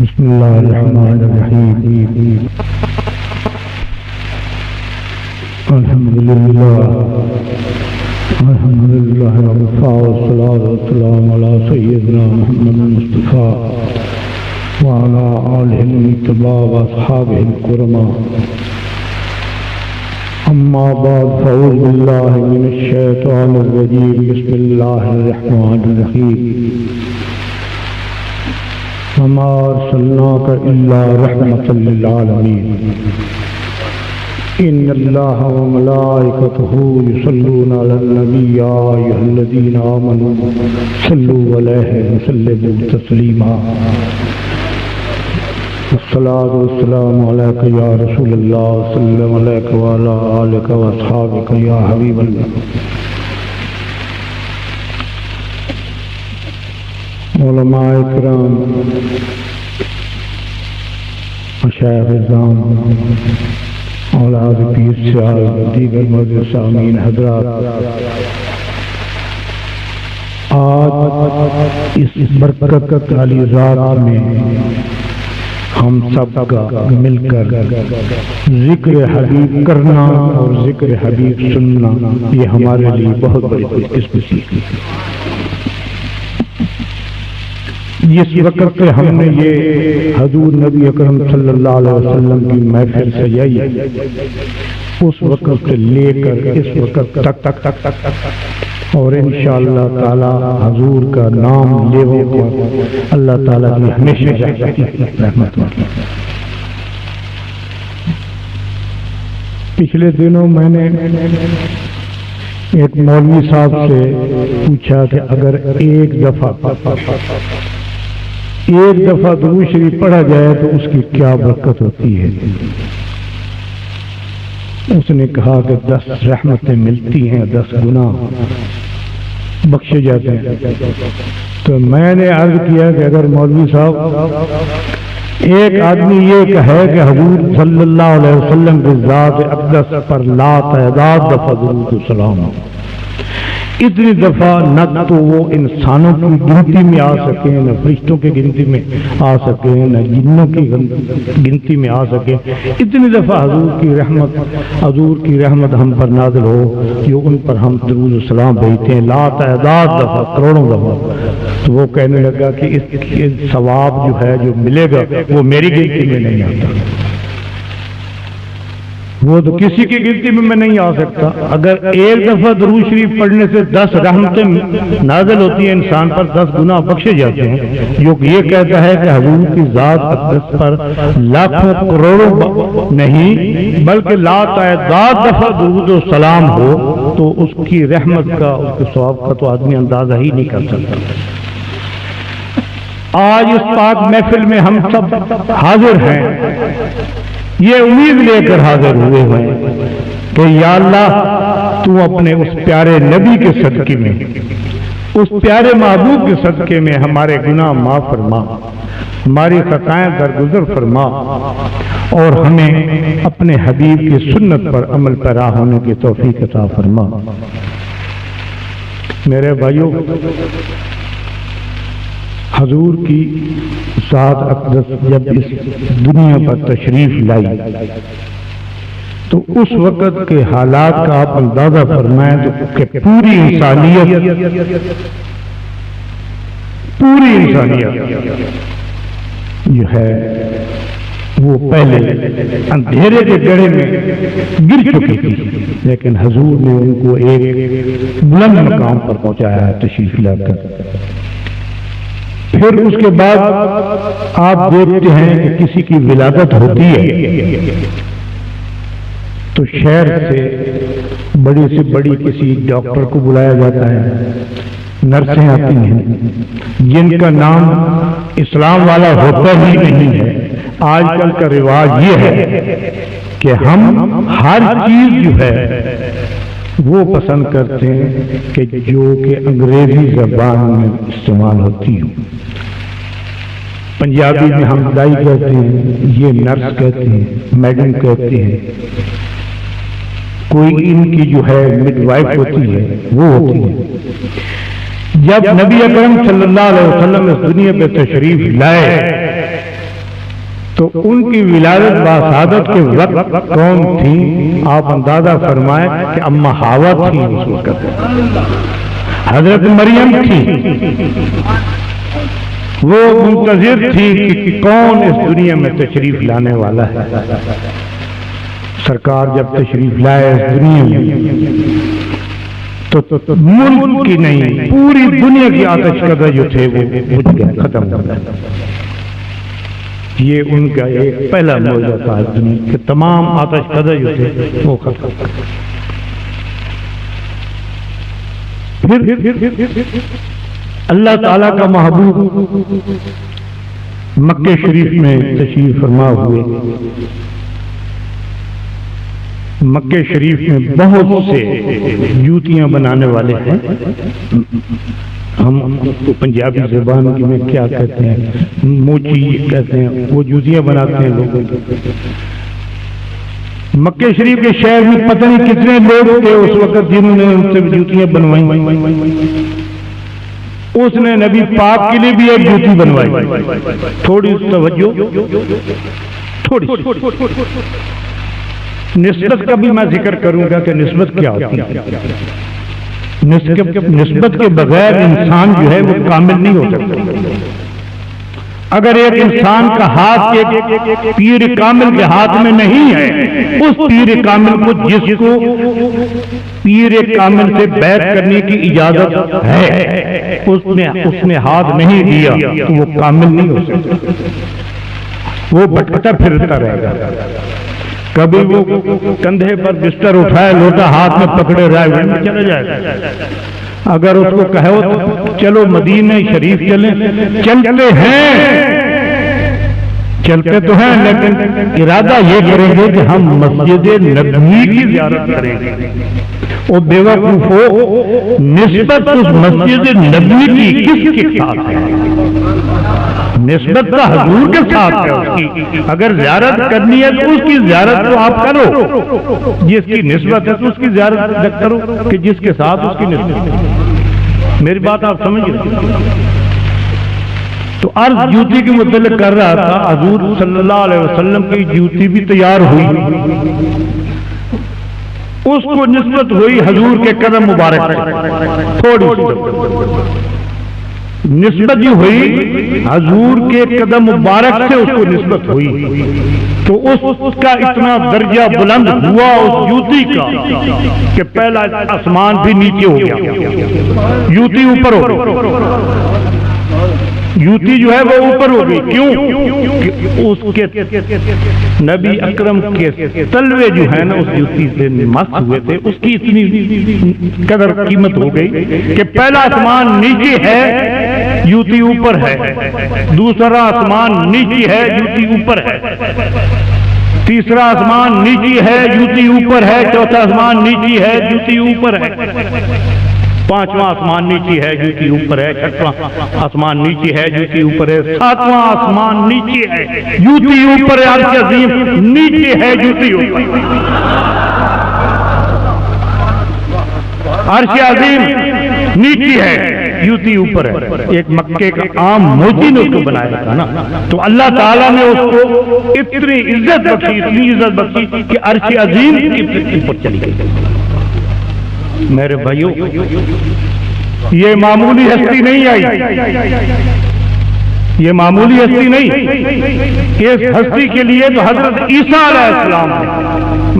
بسم اللہ الرحمن الرحیم الحمدللہ وکفى والصلاة والسلام على سيدنا محمد المصطفى وعلى آله المجتبى وأصحابه الكرماء أما بعد فأعوذ بالله من الشيطان الرجيم بسم الله الرحمن الرحيم وما أرسلناك إلا رحمة للعالمين إن الله وملائكته يصلون على النبي يا أيها الذين آمنوا صلوا عليه وسلموا تسليما الصلاة والسلام عليك يا رسول الله صلى عليك وعلى آلك وأصحابك يا حبيب الله علماء کرام مشایخ اعظام اولاد پیر صاحب دیگر معزز سامعین حضرات، آج اس برکت والی رات میں ہم سب کا مل کر ذکر حبیب کرنا اور ذکر حبیب سننا یہ ہمارے لیے بہت بڑی خوش قسمتی ہے۔ جس وقت پہ ہم نے یہ حضور نبی اکرم صلی اللہ علیہ وسلم کی محفل سجائی ہے، اس وقت سے لے کر اس وقت تک اور انشاءاللہ تعالی حضور کا نام لینے پر اللہ تعالیٰ کی ہمیشہ رحمت ہوگی۔ پچھلے دنوں میں نے ایک مولوی صاحب سے پوچھا کہ اگر ایک دفعہ درود شریف پڑھا جائے تو اس کی کیا برکت ہوتی ہے؟ اس نے کہا کہ 10 رحمتیں ملتی ہیں، 10 گناہ بخشے جاتے ہیں۔ تو میں نے عرض کیا کہ اگر مولوی صاحب ایک آدمی یہ کہے کہ حضور صلی اللہ علیہ وسلم کی ذات اقدس پر لا تعداد دفعہ درود و سلام ہو، اتنی دفعہ نہ تو وہ انسانوں کی گنتی میں آ سکے، نہ فرشتوں کی گنتی میں آ سکے، نہ جنوں کی گنتی میں آ سکے، اتنی دفعہ حضور کی رحمت ہم پر نازل ہو جو ان پر ہم درود و سلام بھیجتے ہیں لا تعداد دفعہ، کروڑوں دفعہ۔ تو وہ کہنے لگا کہ اس کے ثواب جو ہے جو ملے گا وہ میری گنتی میں نہیں آتا، وہ تو کسی کی گنتی میں نہیں آ سکتا۔ اگر ایک دفعہ درود شریف پڑھنے سے 10 رحمتیں نازل ہوتی ہیں انسان پر، 10 گناہ بخشے جاتے ہیں، جو یہ کہتا ہے کہ حضور کی ذات اقدس پر لاکھوں کروڑوں نہیں بلکہ لا تعداد دفعہ درود و سلام ہو تو اس کی رحمت کا، اس کے ثواب کا تو آدمی اندازہ ہی نہیں کر سکتا۔ آج اس پاک محفل میں ہم سب حاضر ہیں، یہ امید لے کر حاضر ہوئے ہیں کہ یا اللہ تو اپنے اس پیارے نبی کے صدقے میں، اس پیارے محبوب کے صدقے میں ہمارے گناہ معاف فرما، ہماری خطائیں درگزر فرما اور ہمیں اپنے حبیب کی سنت پر عمل پیرا ہونے کی توفیق عطا فرما۔ میرے بھائیوں، حضور کی ذات اقدس جب اس دنیا پر تشریف لائی تو اس وقت کے حالات کا آپ اندازہ فرمائیں تو کہ پوری انسانیت جو ہے وہ پہلے اندھیرے کے گڑھے میں گر چکی تھی، لیکن حضور نے ان کو ایک بلند مقام پر پہنچایا ہے تشریف لا کر۔ پھر اس کے بعد آپ دیکھتے ہیں کہ کسی کی ولادت ہوتی ہے تو شہر سے بڑی سے بڑی کسی ڈاکٹر کو بلایا جاتا ہے، نرسیں آتی ہیں جن کا نام اسلام والا ہوتا ہی نہیں ہے۔ آج کل کا رواج یہ ہے کہ ہم ہر چیز جو ہے وہ پسند کرتے ہیں کہ جو کہ انگریزی زبان میں استعمال ہوتی ہو۔ پنجابی میں ہم دائی کہتے ہیں، یہ نرس کہتے ہیں، میڈم کہتے ہیں، کوئی ان کی جو ہے مڈ وائف ہوتی ہے وہ ہوتی ہے۔ جب نبی اکرم صلی اللہ علیہ وسلم اس دنیا پہ تشریف لائے تو ان کی ولادت باسعادت کے وقت کون تھی؟ آپ اندازہ فرمائیں کہ اما حوا تھی اس وقت، حضرت مریم تھی، وہ منتظر تھی کہ کون اس دنیا میں تشریف لانے والا ہے۔ سرکار جب تشریف لائے اس دنیا میں تو ملک کی نہیں پوری دنیا کی آتش کدہ جو تھے وہ بجھ گئے، ختم ہو گئے۔ یہ ان کا ایک پہلا معجزہ تھا دنیا کہ تمام آتش کدہ جو تھے وہ ختم ہو گئے۔ پھر اللہ تعالیٰ کا محبوب مکہ شریف میں تشریف فرما ہوئے۔ مکہ شریف میں بہت سے جوتیاں بنانے والے ہیں، ہم پنجابی زبان کی میں کیا کہتے ہیں، موچی کہتے ہیں، وہ جوتیاں بناتے ہیں لوگوں کی۔ مکہ شریف کے شہر میں پتہ نہیں کتنے لوگ تھے اس وقت جنہوں نے ان سے جوتیاں بنوائیں۔ اس نے نبی پاک کے لیے بھی ایک جوتی بنوائی۔ تھوڑی توجہ، تھوڑی نسبت کا بھی میں ذکر کروں گا کہ نسبت کیا ہوتی ہے۔ نسبت کے بغیر انسان جو ہے وہ کامل نہیں ہو سکتا۔ اگر ایک انسان کا ہاتھ ایک پیر کامل کے ہاتھ میں نہیں ہے، اس پیر کامل کو جس کو پیر کامل سے بیعت کرنے کی اجازت ہے اس نے ہاتھ نہیں دیا تو وہ کامل نہیں ہو سکتا، وہ بھٹکتا پھرتا رہے گا۔ کبھی وہ کندھے پر بستر اٹھائے، لوٹا ہاتھ میں پکڑے رائے میں چلا جائے گا۔ اگر اس کو کہو چلو مدینہ شریف چلیں، چلتے ہیں، چلتے تو ہیں، لیکن ارادہ یہ کریں گے کہ ہم مسجد نبوی کی زیارت کریں گے۔ وہ بے وقوف ہو، نسبت اس مسجد نبوی کی کس کے ساتھ ہے؟ نسبت تو حضور کے ساتھ ہے اس کی۔ اگر زیارت کرنی ہے تو اس کی زیارت تو آپ کرو، جس کی نسبت ہے تو اس کی زیارت کرو کہ جس کے ساتھ اس کی نسبت ہے۔ میری بات آپ سمجھ گئے؟ تو عرض جوتی کے متعلق کر رہا تھا، حضور صلی اللہ علیہ وسلم کی جوتی بھی تیار ہوئی، اس کو نسبت ہوئی حضور کے قدم مبارک سے، تھوڑی سی نسبت جو ہوئی حضور کے قدم مبارک سے اس کو نسبت ہوئی، تو اس کا اتنا درجہ بلند ہوا اس جوتی کا کہ پہلا آسمان بھی نیچے ہو گیا، جوتی اوپر ہو گئی، جوتی جو ہے وہ اوپر ہو گئی۔ کیوں؟ کہ اس کے نبی اکرم کے تلوے جو ہے نا اس جوتی سے مس ہوئے تھے، اس کی اتنی قدر قیمت ہو گئی کہ پہلا آسمان نیچے ہے، جوتی اوپر ہے، دوسرا آسمان نیچے ہے، جوتی اوپر ہے، تیسرا آسمان نیچے ہے، جوتی اوپر ہے، چوتھا آسمان نیچے ہے، جوتی اوپر ہے، پانچواں آسمان نیچے ہے، جوتی اوپر ہے، چھٹواں آسمان نیچے ہے، جوتی اوپر ہے، ساتواں آسمان نیچے ہے، جوتی اوپر ہے، عرش عظیم نیچے ہے، جوتی اوپر ہے، عرش عظیم نیچے ہے، جوتی اوپر ہے۔ ایک مکے کا عام موجی نے اس کو بنایا تھا نا، تو اللہ تعالیٰ نے اس کو اتنی عزت بخشی، اتنی عزت بخشی کہ عرش عظیم کی اوپر چلی گئی۔ میرے بھائیوں، یہ معمولی ہستی نہیں آئی، یہ معمولی ہستی نہیں، اس ہستی کے لیے تو حضرت عیسیٰ علیہ السلام ہے۔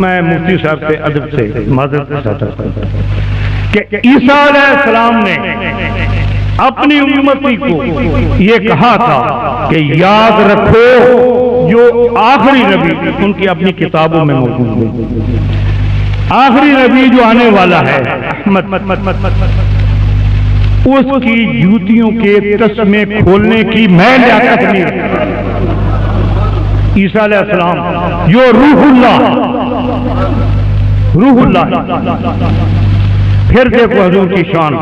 میں مفتی صاحب سے ادب سے معذرت چاہتا ہوں کہ عیسیٰ علیہ السلام نے اپنی امتی کو یہ کہا تھا کہ یاد رکھو جو آخری نبی ان کی اپنی کتابوں میں موجود ہے، آخری نبی جو آنے والا ہے احمد، اس کی جوتیوں کے تسمے کھولنے کی میں لیاقت نہیں رکھتا۔ عیسیٰ علیہ السلام جو روح اللہ، پھر دیکھو حضور کی شان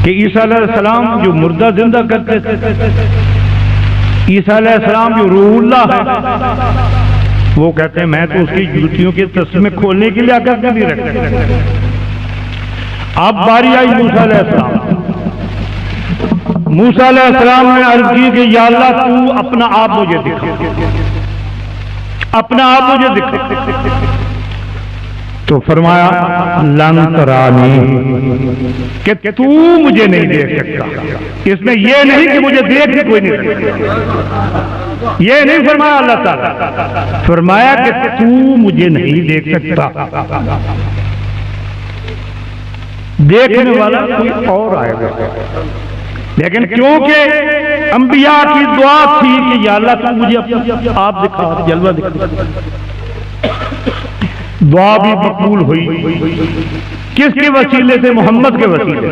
کہ عیسیٰ علیہ السلام جو مردہ زندہ کرتے تھے، عیسیٰ علیہ السلام جو روح اللہ ہے، وہ کہتے ہیں میں تو اس کی جوتیوں کے تسمے کھولنے کے لیے آکر نہیں رکھتا۔ اب باری آئی موسیٰ علیہ السلام، موسیٰ علیہ السلام نے عرض کی کہ یا اللہ تو اپنا آپ مجھے دکھا، اپنا آپ مجھے دکھا۔ تو فرمایا لن ترانی، کہ تو مجھے نہیں دیکھ سکتا۔ اس میں یہ نہیں کہ مجھے دیکھ کے کوئی نہیں سکتا، یہ نہیں فرمایا اللہ تعالیٰ، فرمایا کہ تو مجھے نہیں دیکھ سکتا، دیکھنے والا کوئی اور آئے گا۔ لیکن کیونکہ انبیاء کی دعا تھی کہ یا اللہ تو مجھے آپ دکھا، جلوہ دکھا، دعا بھی مقبول ہوئی۔ کس کے وسیلے سے؟ محمد کے وسیلے سے،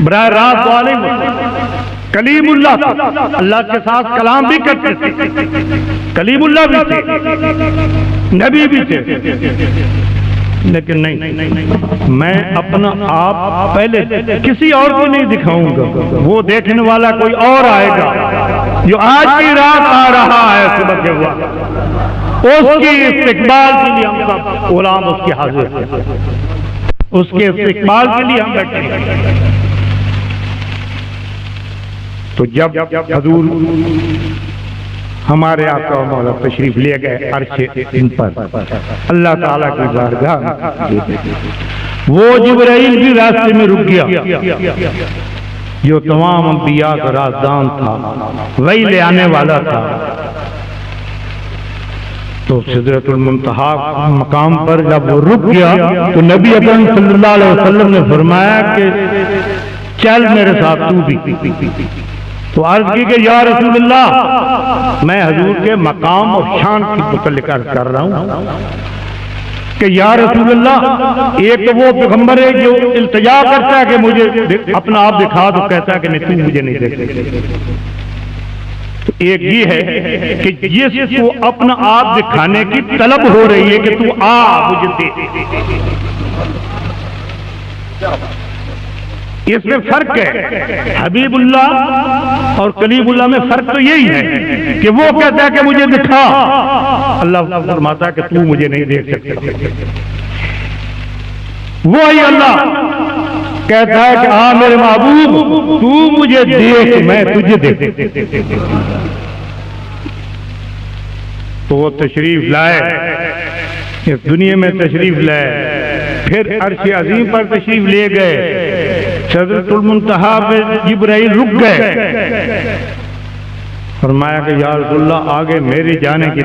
براہ راست دعا نہیں ہوئی۔ کلیم اللہ تھا، اللہ کے ساتھ کلام بھی کرتے تھے، کلیم اللہ بھی تھے، نبی بھی تھے، لیکن نہیں، میں اپنا آپ پہلے کسی اور کو نہیں دکھاؤں گا، وہ دیکھنے والا کوئی اور آئے گا جو آج کی رات آ رہا ہے صبح کے وقت، اس کی استقبال کے لیے ہم سب غلام اس کے حاضر ہیں، اس کے استقبال کے لیے ہم بیٹھے ہیں۔ تو جب حضور ہمارے آقا و مولا تشریف لے گئے عرش ان پر، اللہ تعالیٰ کی بارگاہ، وہ جبرائیل بھی راستے میں رک گیا، جو تمام انبیاء کا رازدان تھا، وہی لے آنے والا تھا۔ تو سدرۃ المنتہا مقام پر جب وہ رک گیا تو نبی اکرم صلی اللہ علیہ وسلم نے فرمایا کہ چل میرے ساتھ تو بھی۔ تو عرض کی کہ یا رسول اللہ، میں حضور کے مقام اور شان کی متعلق عرض کر رہا ہوں کہ یا رسول اللہ، ایک تو وہ پیغمبر ہے جو التجا کرتا ہے کہ مجھے اپنا آپ دکھا، تو کہتا ہے کہ نہیں، تو مجھے نہیں دیکھ سکتا۔ تو ایک یہ ہے کہ جس کو اپنا آپ دکھانے کی طلب ہو رہی ہے کہ تو آ مجھے دیکھ، اس میں فرق ہے۔ حبیب اللہ اور کلیم اللہ میں فرق تو یہی ہے کہ وہ کہتا ہے کہ مجھے دکھا، اللہ فرماتا ہے کہ تو مجھے نہیں دیکھ سکتا۔ وہی اللہ کہتا ہے کہ ہاں میرے محبوب تو مجھے دیکھ، میں تجھے دیکھ۔ تو وہ تشریف لائے، اس دنیا میں تشریف لائے، پھر عرش عظیم پر تشریف لے گئے، سدرۃ المنتہا پہ جبرائیل رک گئے، فرمایا کہ یا رسول اللہ آگے میرے جانے کی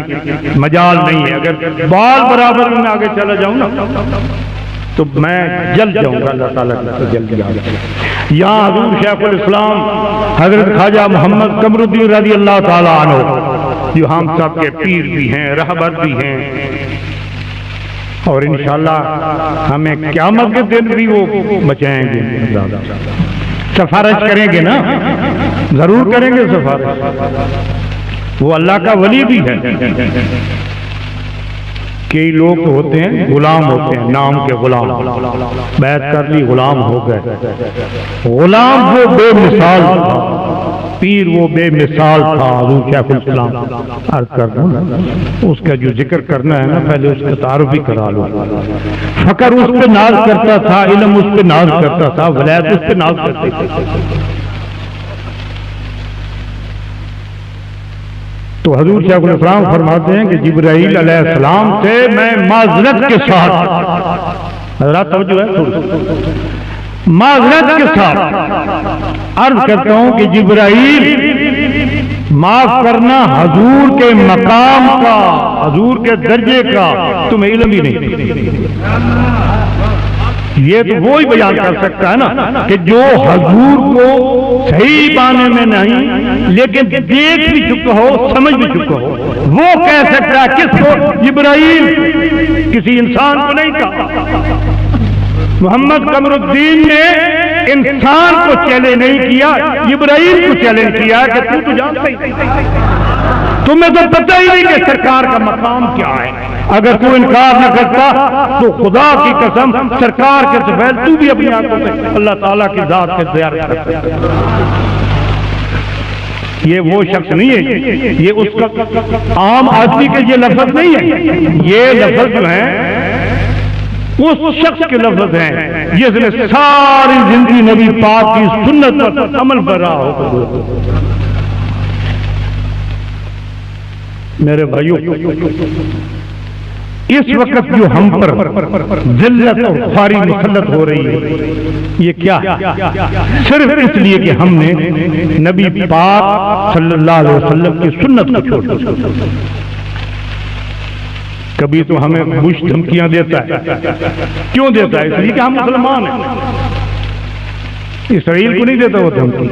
مجال نہیں ہے، اگر بال برابر میں آگے چلا جاؤں نا تو میں جل جاؤں گا، اللہ تعالیٰ سے جل جاؤں گا۔ یہاں حضور شیخ الاسلام حضرت خواجہ محمد قمر الدین رضی اللہ تعالیٰ عنہ، جو ہم سب کے پیر بھی ہیں، رہبر بھی ہیں، اور انشاءاللہ ہمیں قیامت کے دن بھی وہ بچائیں گے، سفارش کریں گے نا، ضرور کریں گے سفارش۔ وہ اللہ کا ولی بھی ہے۔ کئی لوگ ہوتے ہیں غلام ہوتے ہیں، نام کے غلام، بیعت کر لی غلام ہو گئے۔ غلام وہ بے مثال تھا، پیر وہ بے مثال تھا۔ حضور شیخ الاسلام عرض کر دوں نا، اس کا جو ذکر کرنا ہے نا پہلے اس کا تعارف بھی کرا لو۔ فقر اس پہ ناز کرتا تھا، علم اس پہ ناز کرتا تھا، ولایت اس پہ ناز کرتے تھے۔ تو حضور شیخ الاسلام فرماتے ہیں کہ جبرائیل علیہ السلام سے میں معذرت کے ساتھ، حضرات توجہ ہے تھوڑی، معذرت کے ساتھ عرض کرتا ہوں کہ جبرائیل معاف کرنا، حضور کے مقام کا، حضور کے درجے کا تمہیں علم ہی نہیں۔ یہ تو وہی بیان کر سکتا ہے نا کہ جو حضور کو صحیح معنی میں نہیں لیکن دیکھ بھی چکا ہو، سمجھ بھی چکا ہو، وہ کہہ سکتا ہے۔ کس کو؟ جبرائیل، کسی انسان کو نہیں کہا۔ محمد قمر الدین نے انسان کو چیلنج نہیں کیا، جبرائیل کو چیلنج کیا کہ تو جانتا ہی، تمہیں تو پتہ ہی نہیں کہ سرکار کا مقام کیا ہے۔ اگر تو انکار نہ کرتا تو خدا کی قسم سرکار کے سفید تو بھی اپنی آنکھوں سے اللہ تعالیٰ کی ذات کے زیارت کرتا۔ یہ وہ شخص نہیں ہے، یہ اس کا عام آدمی کے یہ لفظ نہیں ہے، یہ لفظ جو ہے اس شخص کے لفظ ہیں جس نے ساری زندگی نبی پاک کی سنت پر عمل کر رہا ہو. میرے بھائیو، اس وقت جو ہم پر ذلت اور خواری مسلط ہو رہی ہے، یہ کیا صرف اس لیے کہ ہم نے نبی پاک صلی اللہ علیہ وسلم کی سنت کو چھوڑ دیا. کبھی تو ہمیں بش دھمکیاں دیتا ہے. کیوں دیتا ہے؟ اس لیے کہ ہم مسلمان ہیں. اسرائیل کو نہیں دیتا وہ دھمکی،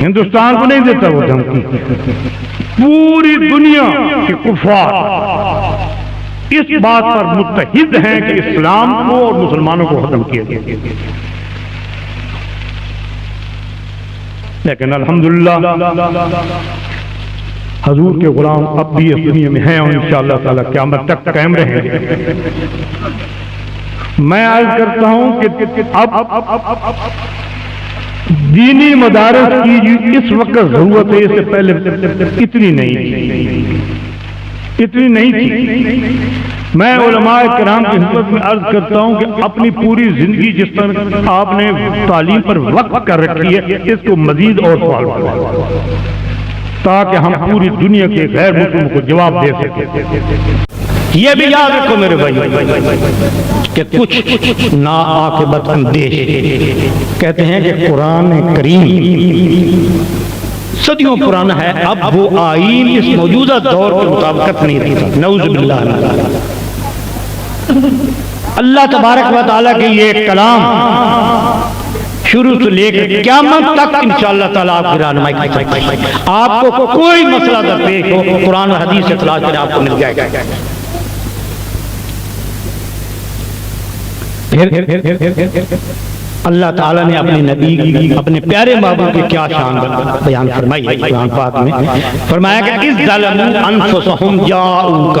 ہندوستان کو نہیں دیتا وہ دھمکی، پوری دنیا کے کفار اس بات پر متحد ہیں کہ اسلام کو اور مسلمانوں کو ختم کیا جائے. لیکن الحمدللہ حضور کے غلام اب بھی اس دنیا میں ہیں اور انشاءاللہ تعالی قیامت تک قائم رہیں گے. میں عرض کرتا ہوں کہ اب دینی مدارس کی جو اس وقت ضرورت ہے، اس سے پہلے اتنی نہیں تھی. میں علماء کرام کی خدمت میں عرض کرتا ہوں کہ اپنی پوری زندگی جس طرح آپ نے تعلیم پر وقف کر رکھی ہے، اس کو مزید اور فعال کریں تاکہ ہم پوری دنیا کے غیر مسلموں کو جواب دے سکیں. یہ بھی یاد رکھو میرے بھائی کہ کچھ ناعاقبت اندیش کہتے ہیں کہ قرآن کریم صدیوں پرانا ہے، اب وہ آئین اس موجودہ دور کے مطابقت نہیں رہتا. نعوذ باللہ. اللہ تبارک و تعالیٰ کے یہ کلام شروع سے لے کر قیامت تک انشاءاللہ تعالیٰ آپ کی رہنمائی کر سکتے ہیں. آپ کو کوئی مسئلہ درپیش ہو قرآن و حدیث سے تلاش کریں، آپ کو مل جائے گا. اللہ تعالیٰ نے اپنے نبی اپنے پیارے محبوب کی کیا شان بیان فرمائی ہے قرآن پاک میں. فرمایا کہ اذ ظلموا انفسهم جاؤوک،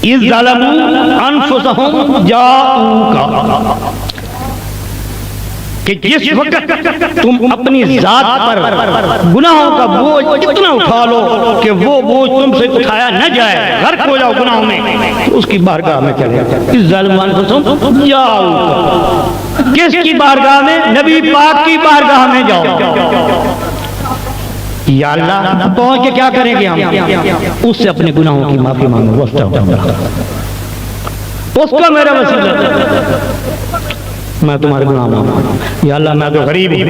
اذ ظلموا انفسهم جاؤوک، کہ جس وقت تم اپنی ذات پر گناہوں کا بوجھ اتنا اٹھا لو کہ وہ بوجھ تم سے اٹھایا نہ جائے، غرق ہو جاؤ گناہوں میں، اس کی بارگاہ میں چلے جاؤ. اس ظالم انفسهم جاؤ، کس کی بارگاہ میں؟ نبی پاک کی بارگاہ میں جاؤ. یا اللہ پہنچ کے کیا کریں گے ہم؟ اس سے اپنے گناہوں کی معافی مانگو، اس کو میرا وسیلہ، میں تمہارے گناہ مانگتا ہوں. یا اللہ میں تو غریب ہوں،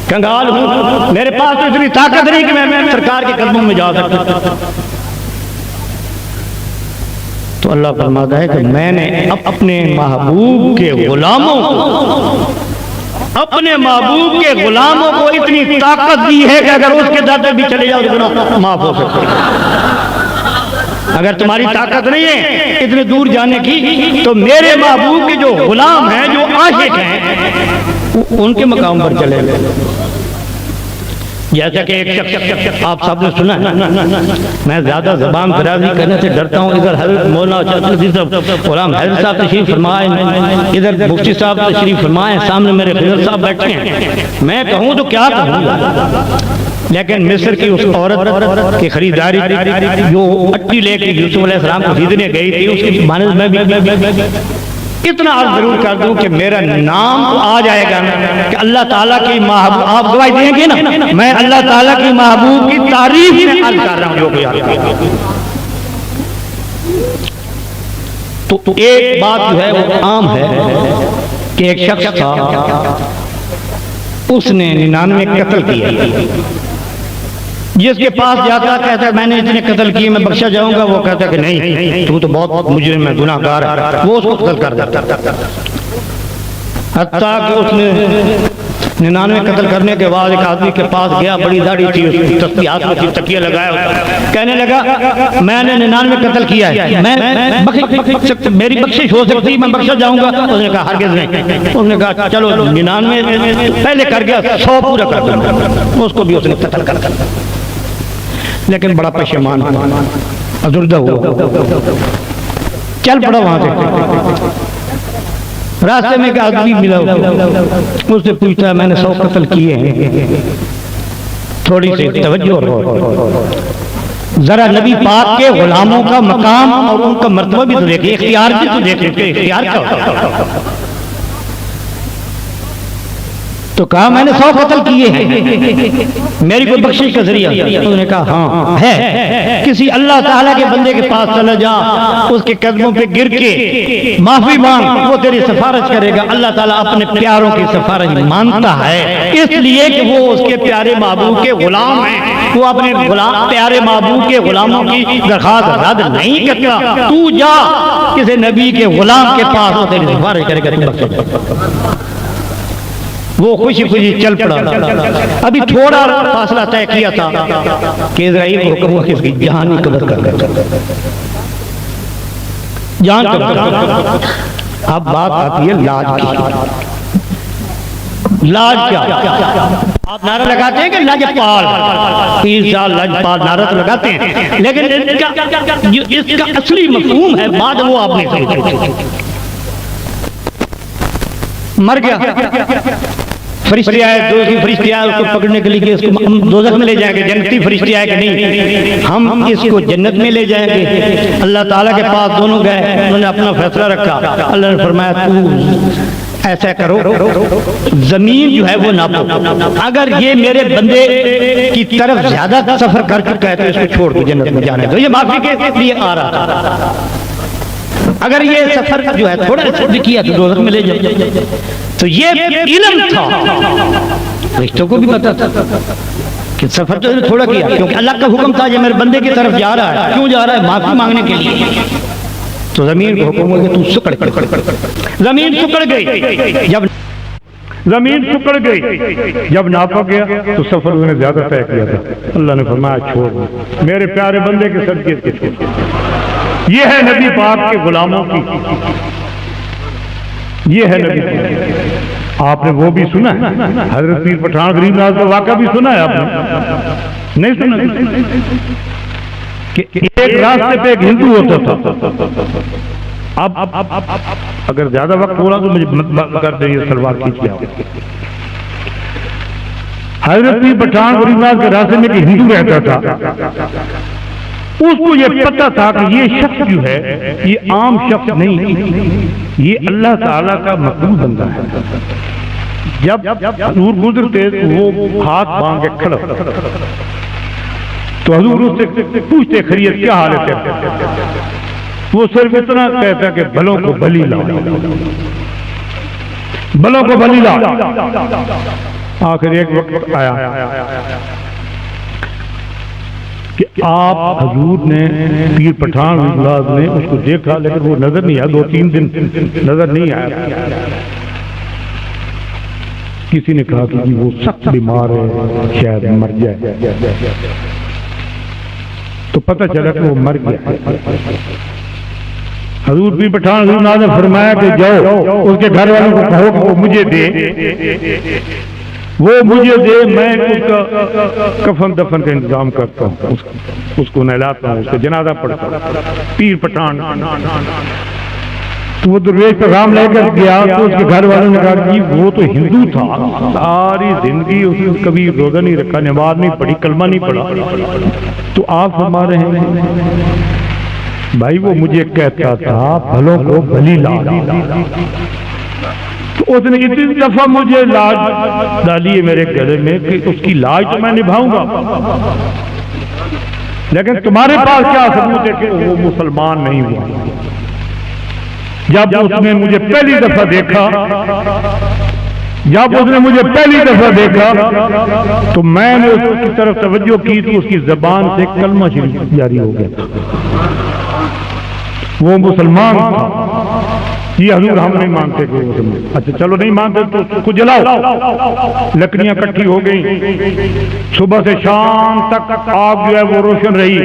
کنگال ہوں، میرے پاس تو اتنی طاقت نہیں کہ میں سرکار کے قدموں میں جا سکتا. تو اللہ فرماتا ہے کہ میں نے اپنے محبوب کے غلاموں کو، اپنے محبوب کے غلاموں کو اتنی طاقت دی ہے کہ اگر اس کے در پہ بھی چلے جاؤ تو گناہ معاف ہو سکتے ہیں. اگر تمہاری طاقت نہیں ہے اتنے دور جانے کی تو میرے محبوب کے جو غلام ہیں، جو عاشق ہیں، ان کے مقام پر چلے گئے. جیسا کہ ایک شخص آپ سب نے سنا ہے، میں زیادہ زبان درازی کرنے سے ڈرتا ہوں. ادھر حضرت مولانا غلام حیدر صاحب تشریف فرمائے، ادھر مفتی صاحب تشریف فرمائے، سامنے میرے خضر صاحب بیٹھے ہیں. میں کہوں تو کیا کہوں گا، لیکن مصر کی اس عورت کی خریداری جو اٹی لے کے یوسف علیہ السلام کو خریدنے گئی تھی، اس کی مانند میں بھی اتنا عرض ضرور کر دوں کہ میرا نام تو آ جائے گا کہ اللہ تعالیٰ کی محبوب، آپ گواہی دیں گے نا، میں اللہ تعالیٰ کی محبوب کی تعریف میں عرض کر رہا ہوں جو کوئی آتا. تو ایک بات جو ہے وہ عام ہے کہ ایک شخص تھا، اس نے 99 قتل کیا. جس کے پاس جاتا کہتا ہے میں نے اتنے قتل کیے، میں بخشا جاؤں گا، وہ کہتا ہے کہ نہیں تو بہت مجرم ہے، گناہ گار ہے، وہ اس کو قتل کر دیتا. حتیٰ کہ اس نے 99 قتل کرنے کے بعد ایک آدمی کے پاس گیا، بڑی داڑھی تھی، اس کی تسبیح ہاتھ میں تھی، تکیہ لگایا ہوتا، کہنے لگا میں نے 99 قتل کیا ہے، میری بخشش ہو سکتی، میں بخشا جاؤں گا. اس نے کہا ہرگز نہیں. اس نے کہا چلو 99 پہلے کر گیا، 100 پورا کر دوں گا. اس کو بھی اس نے قتل کر دیا. لیکن بڑا پشیمان ازردہ ہوا، چل پڑا وہاں سے. راستے میں ایک آدمی ملا، اس سے پوچھتا ہے میں نے 100 قتل کیے ہیں، تھوڑی سی توجہ. ذرا نبی پاک کے غلاموں کا مقام اور ان کا مرتبہ بھی تو دیکھیں، اختیار بھی تو دیکھیں کہ اختیار کیا ہوتا ہے۔ تو کہا میں نے 100 قتل کیے ہیں، میری کوئی بخشش کا ذریعہ؟ انہوں نے کہا ہاں ہے، کسی اللہ تعالیٰ کے بندے کے پاس چلا جا، اس کے قدموں پہ گر کے معافی مانگ، وہ تیری سفارش کرے گا۔ اللہ تعالیٰ اپنے پیاروں کی سفارش مانتا ہے، اس لیے کہ وہ اس کے پیارے محبوب کے غلام ہیں، وہ اپنے پیارے محبوب کے غلاموں کی درخواست رد نہیں کرتا۔ تو جا کسی نبی کے غلام کے پاس، وہ تیری سفارش کرے گا۔ وہ خوشی خوشی چل پڑا۔ ابھی تھوڑا فاصلہ طے کیا تھا کہ اسرائیل کو حکم ہوا کہ اس کی جان ہی قبض کر لے، جان قبض کر لے۔ اب بات آتی ہے لاج کی۔ لاج کیا؟ آپ نعرہ لگاتے ہیں کہ لاجپال، 30 سال لاجپال نعرہ تو لگاتے ہیں، لیکن اس کا اصلی مفہوم ہے بعد وہ آپ نے سمجھا۔ مر گیا، فرشتے آئے، دوسری فرشتے آئے اس کو پکڑنے کے لیے کہ اس کو دوزخ میں لے جائیں گے، جنتی فرشتے آئے کہ نہیں ہم اس کو جنت میں لے جائیں گے۔ اللہ تعالیٰ کے پاس دونوں گئے، انہوں نے اپنا فیصلہ رکھا۔ اللہ نے فرمایا تو ایسا کرو، زمین جو ہے وہ ناپو، اگر یہ میرے بندے کی طرف زیادہ سفر کر چکا ہے تو اس کو چھوڑ دو، جنت میں جانے دو، یہ معافی کے لیے آ رہا تھا۔ اگر یہ سفر جو ہے تھوڑا سا کیا تو دوزخ میں لے جاؤ۔ تو یہ علم تھا، فرشتوں کو بھی پتا تھا کہ سفر تو تھوڑا کیا، کیونکہ اللہ کا حکم تھا کہ میرے بندے کی طرف جا رہا ہے، کیوں جا رہا ہے؟ معافی مانگنے کے لیے۔ تو زمین کو حکم ہوا کہ تو سکڑ، زمین سکڑ گئی۔ جب زمین سکڑ گئی، جب ناپا گیا تو سفر اس نے زیادہ طے کیا تھا۔ اللہ نے فرمایا چھوڑ دو، میرے پیارے بندے کے صدقے کے چھوڑ دو۔ یہ ہے نبی پاک کے غلاموں کی، یہ ہے نبی پاک۔ آپ نے وہ بھی سنا ہے، حضرت پیر پٹھان غریب نواز کا واقعہ بھی سنا ہے آپ نے؟ نہیں سنا کہ ایک راستے پہ ایک ہندو ہوتا تھا۔ اب اگر زیادہ وقت ہو رہا تو مجھے کر دیں، یہ سلوار کھینچ کے آؤ۔ حضرت پیر پٹھان غریب نواز کے راستے میں ایک ہندو رہتا تھا، اس کو یہ پتا تھا کہ یہ شخص جو ہے یہ عام شخص نہیں، یہ اللہ تعالیٰ کا مقبول بندہ ہے۔ جب حضور گزرتے وہ ہاتھ باندھ کے کھڑا تو حضور اس سے پوچھتے خیریت کیا حال ہے؟ وہ صرف اتنا کہتا کہ بھلوں کو بلی لا، بھلوں کو بلی لا۔ آخر ایک وقت آیا کہ آپ حضور نے پیر پٹھان غریب نے اس کو دیکھا، لیکن وہ نظر نہیں آیا، 2-3 دن نظر نہیں آیا۔ کسی نے کہا کہ وہ سخت بیمار ہے، شاید مر جائے، تو پتہ چلا کہ وہ مر گیا۔ حضور پیر پٹھان غریب نے فرمایا کہ جاؤ اس کے گھر والوں کو کہو کہ وہ مجھے دے، وہ مجھے دے، میں اس کا کفن دفن کا انتظام کرتا ہوں، اس کو نہلاتا ہوں، اس کا جنازہ پڑھتا ہوں۔ پیر پٹھان وہ درویش پیغام لے کر گیا تو اس کے گھر والوں نے کہا کہ وہ تو ہندو تھا، ساری زندگی اس نے کبھی روزہ نہیں رکھا، نماز نہیں پڑھی، کلمہ نہیں پڑھا، تو آپ فرما رہے ہیں بھائی وہ مجھے کہتا تھا بھلوں کو بلی لا، تو اس نے اتنی دفعہ مجھے لاج ڈالی ہے میرے گلے میں کہ اس کی لاج تو میں نبھاؤں گا، لیکن تمہارے پاس کیا ثبوت ہے کہ وہ مسلمان نہیں ہوا؟ جب اس نے مجھے پہلی دفعہ دیکھا، تو میں نے اس کی طرف توجہ کی تو اس کی زبان سے کلمہ شریف جاری ہو گیا، وہ مسلمان تھا۔ یہ حضور ہم نہیں مانتے کہ وہ مسلمان، اچھا چلو نہیں مانتے تو اس کو جلاؤ۔ لکڑیاں کٹھی ہو گئی، صبح سے شام تک آگ جو ہے وہ روشن رہی۔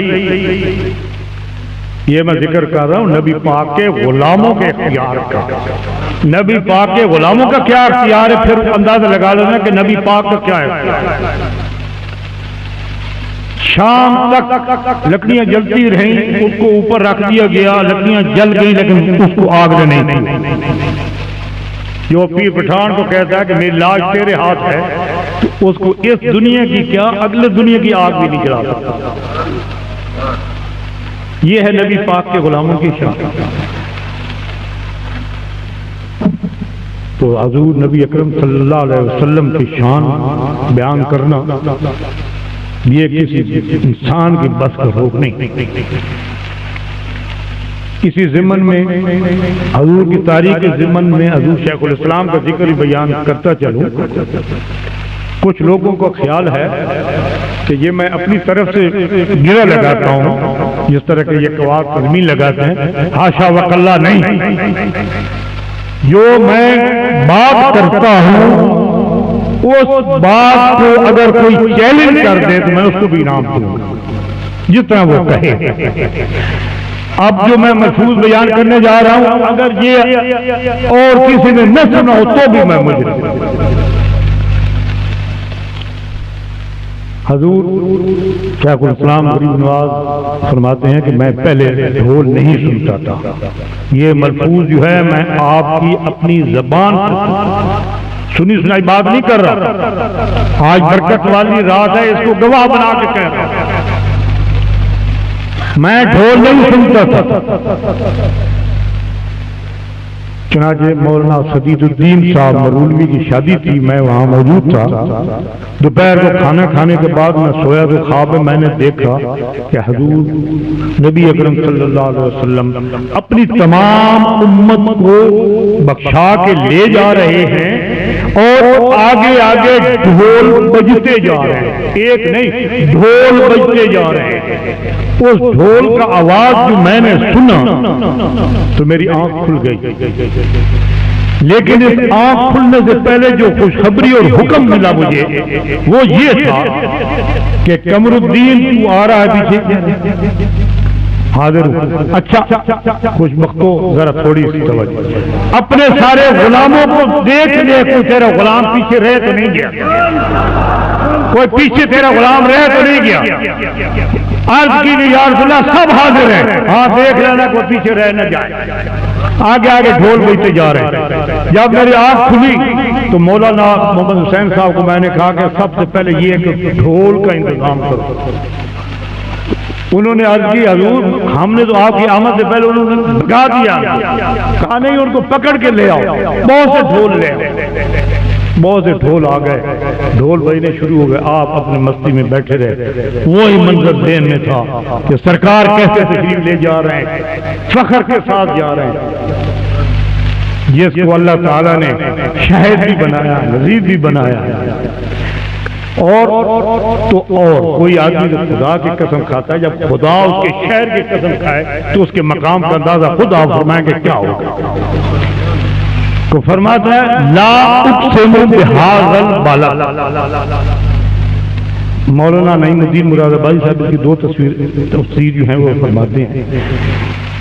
یہ میں ذکر کر رہا ہوں نبی پاک کے غلاموں کے اختیار کا، نبی پاک کے غلاموں کا کیا اختیار ہے، پھر اندازہ لگا لینا کہ نبی پاک کا کیا ہے۔ شام تک لکڑیاں جلتی رہیں، اس کو اوپر رکھ دیا گیا، لکڑیاں جل گئی لیکن اس کو آگ نہیں تھی۔ جو پیر پٹھان کو کہتا ہے کہ میری لاش تیرے ہاتھ ہے، تو اس کو اس دنیا کی کیا اگلے دنیا کی آگ بھی نہیں جلا سکتا۔ یہ ہے نبی پاک کے غلاموں کی شان. تو حضور نبی اکرم صلی اللہ علیہ وسلم کی شان بیان کرنا یہ کسی انسان کی بس کا روک نہیں. کسی ضمن میں حضور کی تاریخ کے ضمن میں حضور شیخ الاسلام کا ذکر بیان کرتا چلوں. کچھ لوگوں کو خیال ہے کہ یہ میں اپنی طرف سے گرہ لگاتا ہوں جس طرح کہ یہ قواد ترمیم لگاتے ہیں. حاشا وکلا نہیں. جو میں بات کرتا ہوں اس بات کو اگر کوئی چیلنج کر دے تو میں اس کو بھی انعام دوں گا جتنا وہ کہے. اب جو میں محفوظ بیان کرنے جا رہا ہوں اگر یہ اور کسی نے نہ سنا ہو تو بھی میں مجرم. حضور شیخ الاسلام غریب نواز فرماتے ہیں کہ میں پہلے ڈھول نہیں سنتا تھا. یہ ملفوظ جو ہے میں آپ کی اپنی زبان سنی سنائی بات نہیں کر رہا. آج برکت والی رات ہے اس کو گواہ بنا کے کہہ رہا ہوں. میں ڈھول نہیں سنتا تھا. چنانچہ مولانا سدید الدین صاحب مرولوی کی شادی تھی. میں وہاں موجود تھا. دوپہر کو کھانا کھانے کے بعد میں سویا تو خواب میں میں نے دیکھا کہ حضور نبی اکرم صلی اللہ علیہ وسلم اپنی تمام امت کو بخشا کے لے جا رہے ہیں اور آگے آگے ڈھول بجتے جا رہے ہیں. ایک نہیں ڈھول بجتے جا رہے ہیں. اس ڈھول کا آواز جو میں نے سنا تو میری آنکھ کھل گئی. لیکن اس آنکھ کھلنے سے پہلے جو خوشخبری اور حکم ملا مجھے وہ یہ تھا کہ قمر الدین تو آ رہا ہے پیچھے حاضر. اچھا خوش بختو ذرا تھوڑی سی توجہ. اپنے سارے غلاموں کو دیکھ لے کوئی تیرا غلام پیچھے رہ تو نہیں گیا. کوئی پیچھے تیرا غلام رہ تو نہیں گیا. عرض کی یا رسول اللہ سب حاضر ہیں. ہاں دیکھ لینا کوئی پیچھے رہ نہ جائے. آگے آگے ڈھول بجتے جا رہے ہیں. جب میری آنکھ کھلی تو مولانا محمد حسین صاحب کو میں نے کہا کہ سب سے پہلے یہ کہ ڈھول کا انتظام کرو. انہوں نے عرض کی حضور ہم نے تو آپ کی آمد سے پہلے انہوں نے بھگا دیا. کہا نہیں ان کو پکڑ کے لے آؤ. بہت سے ڈھول لے آؤ. بہت سے ڈھول آ گئے. ڈھول بجنے شروع ہو گئے. آپ اپنے مستی میں بیٹھے رہے. وہی منظر ذہن میں تھا کہ سرکار کیسے تشریف لے جا رہے ہیں, فخر کے ساتھ جا رہے ہیں. جس کو اللہ تعالیٰ نے شاہد بھی بنایا, نذیر بھی بنایا. اور کوئی آدمی جب خدا کی قسم کھاتا ہے, جب خدا اس کے شہر کی قسم کھائے تو اس کے مقام کا اندازہ خود آپ فرمائیں کہ کیا ہوگا. تو فرماتا ہے لا اقسم بہذا البلد. مولانا نعیم الدین مراد آبادی صاحب کی دو تفسیر جو ہیں وہ فرماتے ہیں.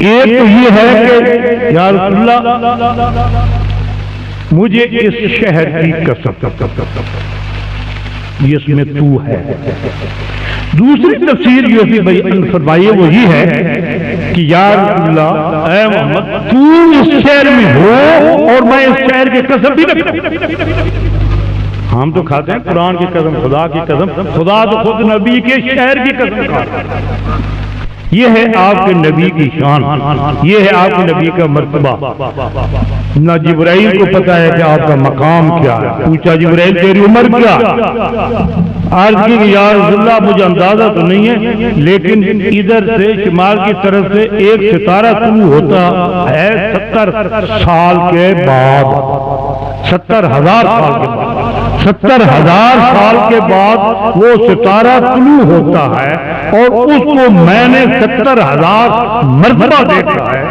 ایک تو یہ ہے کہ یا رسول اللہ مجھے اس شہر کی قسم جس میں تو ہے. دوسری تفسیر جو فرمائی وہ یہ ہے کہ یا رسول اللہ اے محمد تو اس شہر میں ہو اور میں اس شہر کی قسم بھی رکھتا ہوں. ہم تو کھاتے ہیں قرآن کی قسم, خدا کی قسم. خدا تو خود نبی کے شہر کی قسم کھاتا ہے. یہ ہے آپ کے نبی کی شان, یہ ہے آپ کے نبی کا مرتبہ. نہ جبرائیل کو پتا ہے کہ آپ کا مقام کیا ہے. پوچھا جبرائیل تیری عمر کیا؟ عرض کی یا رسول اللہ مجھے اندازہ تو نہیں ہے لیکن ادھر سے شمال کی طرف سے ایک ستارہ طلوع ہوتا ہے 70 سال کے بعد. 70,000 سال کے بعد 70,000 سال کے بعد وہ ستارہ طلوع ہوتا ہے اور اس کو میں نے 70,000 مرتبہ دیکھا ہے.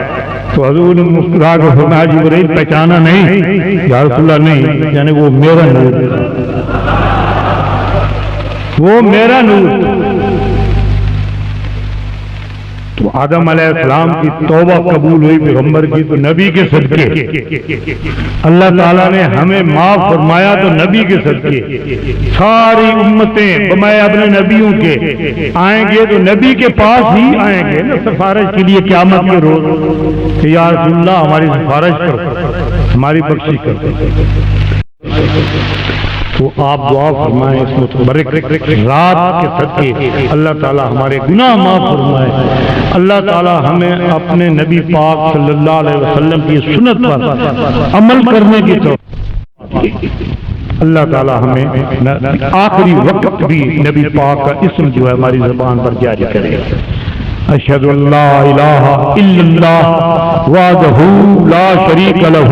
تو حضور نے مسکرا کے فرمایا جبرائیل پہچانا نہیں؟ یا رسول اللہ نہیں, یعنی وہ میرا نور, وہ میرا نور. تو آدم علیہ السلام کی توبہ قبول ہوئی پیغمبر کی تو نبی کے صدقے. اللہ تعالیٰ نے ہمیں معاف فرمایا تو نبی کے صدقے. ساری امتیں بمائے اپنے نبیوں کے آئیں گے تو نبی کے پاس ہی آئیں گے نا سفارش کے لیے قیامت کے روز کہ یا رسول اللہ ہماری سفارش کرو, ہماری بخشش کرو. تو آپ دعا فرمائیں اس متبرک رات کے صدقے اللہ تعالی ہمارے گناہ معاف فرمائے، اللہ تعالی ہمیں اپنے نبی پاک صلی اللہ علیہ وسلم کی سنت پر عمل کرنے کی توفیق، اللہ تعالی ہمیں آخری وقت بھی نبی پاک کا اسم جو ہے ہماری زبان پر جاری کرے۔ اشہد ان لا الہ الا اللہ وحدہ لا شریک لہ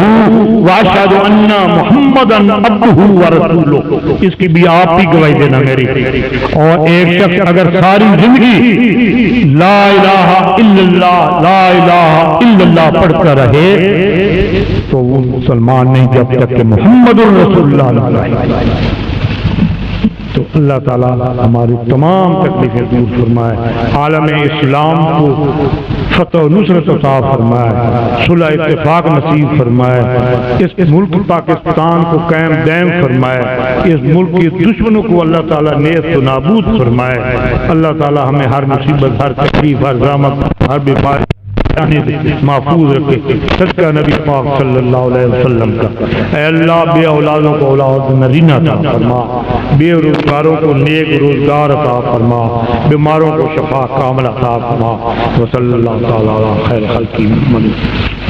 واشہد ان محمدا عبدہ ورسولہ، اس کی بھی آپ ہی گواہی دینا میری۔ اور ایک شخص اگر ساری زندگی لا الہ الا اللہ لا الہ الا اللہ پڑھتا رہے تو وہ مسلمان نہیں جب تک کہ محمد الرسول اللہ علیہ۔ تو اللہ تعالیٰ ہماری تمام تکلیفیں دور فرمائے، عالم اسلام کو فتح و نصرت عطا فرمائے، صلح اتفاق نصیب فرمائے، اس ملک پاکستان کو قائم دائم فرمائے، اس ملک کے دشمنوں کو اللہ تعالیٰ نیست و نابود فرمائے۔ اللہ تعالیٰ ہمیں ہر مصیبت، ہر تکلیف، ہر زحمت، ہر بیماری محفوظ رکھے، صدقہ نبی پاک صلی اللہ علیہ وسلم کا۔ اے اللہ بے اولادوں کو اولاد نرینہ عطا فرما، بے روزگاروں کو نیک روزگار عطا فرما، بیماروں کو شفا کاملہ عطا فرما۔ وصلی اللہ تعالی علی خیر خلقہ محمد۔